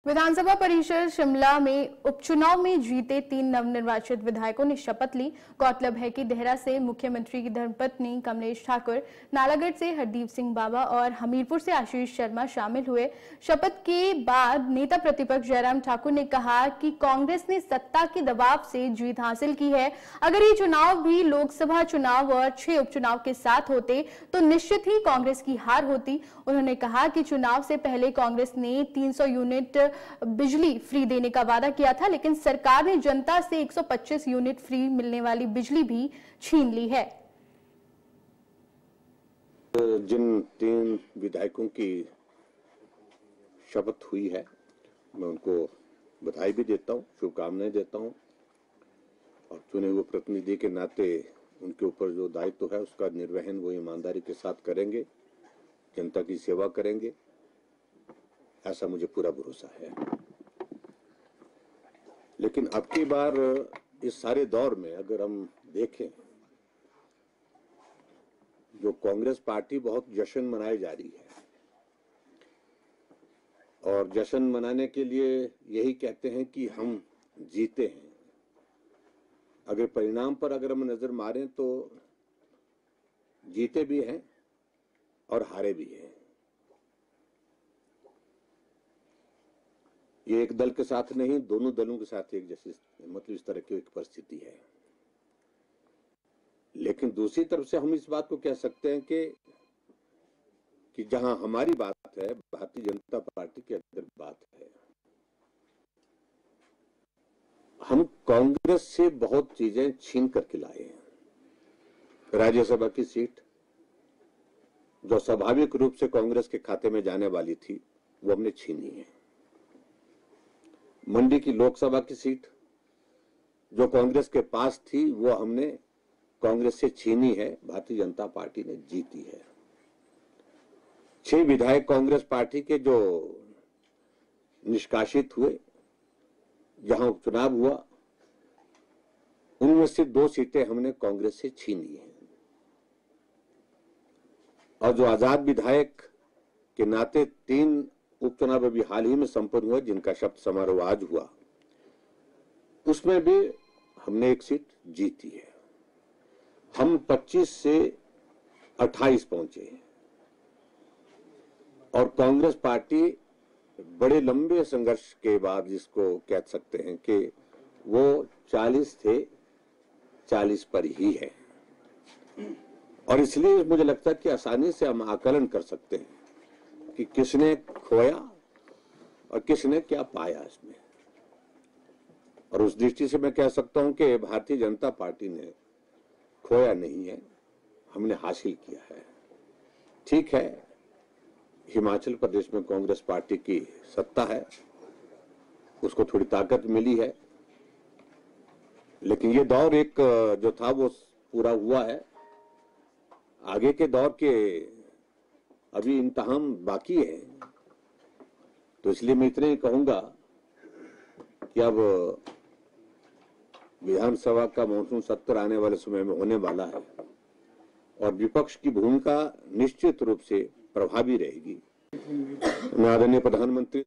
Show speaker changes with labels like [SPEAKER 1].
[SPEAKER 1] विधानसभा परिसर शिमला में उपचुनाव में जीते 3 नवनिर्वाचित विधायकों ने शपथ ली। गौरतलब है कि देहरा से मुख्यमंत्री की धर्मपत्नी कमलेश ठाकुर, नालागढ़ से हरदीप सिंह बाबा और हमीरपुर से आशीष शर्मा शामिल हुए। शपथ के बाद नेता प्रतिपक्ष जयराम ठाकुर ने कहा कि कांग्रेस ने सत्ता के दबाव से जीत हासिल की है। अगर ये चुनाव भी लोकसभा चुनाव और 6 उपचुनाव के साथ होते तो निश्चित ही कांग्रेस की हार होती। उन्होंने कहा कि चुनाव से पहले कांग्रेस ने 300 यूनिट बिजली फ्री देने का वादा किया था, लेकिन सरकार ने जनता से 125 यूनिट फ्री मिलने वाली बिजली भी छीन ली है।
[SPEAKER 2] जिन 3 विधायकों की शपथ हुई है, मैं उनको बधाई भी देता हूं, शुभकामनाएं देता हूं और चुने हुए प्रतिनिधि के नाते उनके ऊपर जो दायित्व है उसका निर्वहन वो ईमानदारी के साथ करेंगे, जनता की सेवा करेंगे, ऐसा मुझे पूरा भरोसा है। लेकिन अब की बार इस सारे दौर में अगर हम देखें, जो कांग्रेस पार्टी बहुत जश्न मनाई जा रही है और जश्न मनाने के लिए यही कहते हैं कि हम जीते हैं। अगर परिणाम पर अगर हम नजर मारें तो जीते भी हैं और हारे भी हैं। ये एक दल के साथ नहीं, दोनों दलों के साथ एक जैसी मतलब इस तरह की एक परिस्थिति है। लेकिन दूसरी तरफ से हम इस बात को कह सकते हैं कि जहां हमारी बात है, भारतीय जनता पार्टी की अगर बात है, हम कांग्रेस से बहुत चीजें छीन करके लाए हैं। राज्यसभा की सीट जो स्वाभाविक रूप से कांग्रेस के खाते में जाने वाली थी वो हमने छीनी है। मंडी की लोकसभा की सीट जो कांग्रेस के पास थी वो हमने कांग्रेस से छीनी है, भारतीय जनता पार्टी ने जीती है। 6 विधायक कांग्रेस पार्टी के जो निष्कासित हुए, जहां उपचुनाव हुआ, उनमें से 2 सीटें हमने कांग्रेस से छीनी है और जो आजाद विधायक के नाते 3 उपचुनाव अभी हाल ही में संपन्न हुआ, जिनका शपथ समारोह आज हुआ, उसमें भी हमने 1 सीट जीती है। हम 25 से 28 पहुंचे हैं और कांग्रेस पार्टी बड़े लंबे संघर्ष के बाद जिसको कह सकते हैं कि वो 40 थे, 40 पर ही है और इसलिए मुझे लगता है कि आसानी से हम आकलन कर सकते हैं कि किसने खोया और किसने क्या पाया इसमें। और उस दृष्टि से मैं कह सकता हूं कि भारतीय जनता पार्टी ने खोया नहीं है, हमने हासिल किया है। ठीक है, हिमाचल प्रदेश में कांग्रेस पार्टी की सत्ता है, उसको थोड़ी ताकत मिली है, लेकिन ये दौर एक जो था वो पूरा हुआ है। आगे के दौर के अभी इम्तिहान बाकी है, तो इसलिए मैं इतने ही कहूंगा कि अब विधानसभा का मॉनसून सत्र आने वाले समय में होने वाला है और विपक्ष की भूमिका निश्चित रूप से प्रभावी रहेगी। आदरणीय प्रधानमंत्री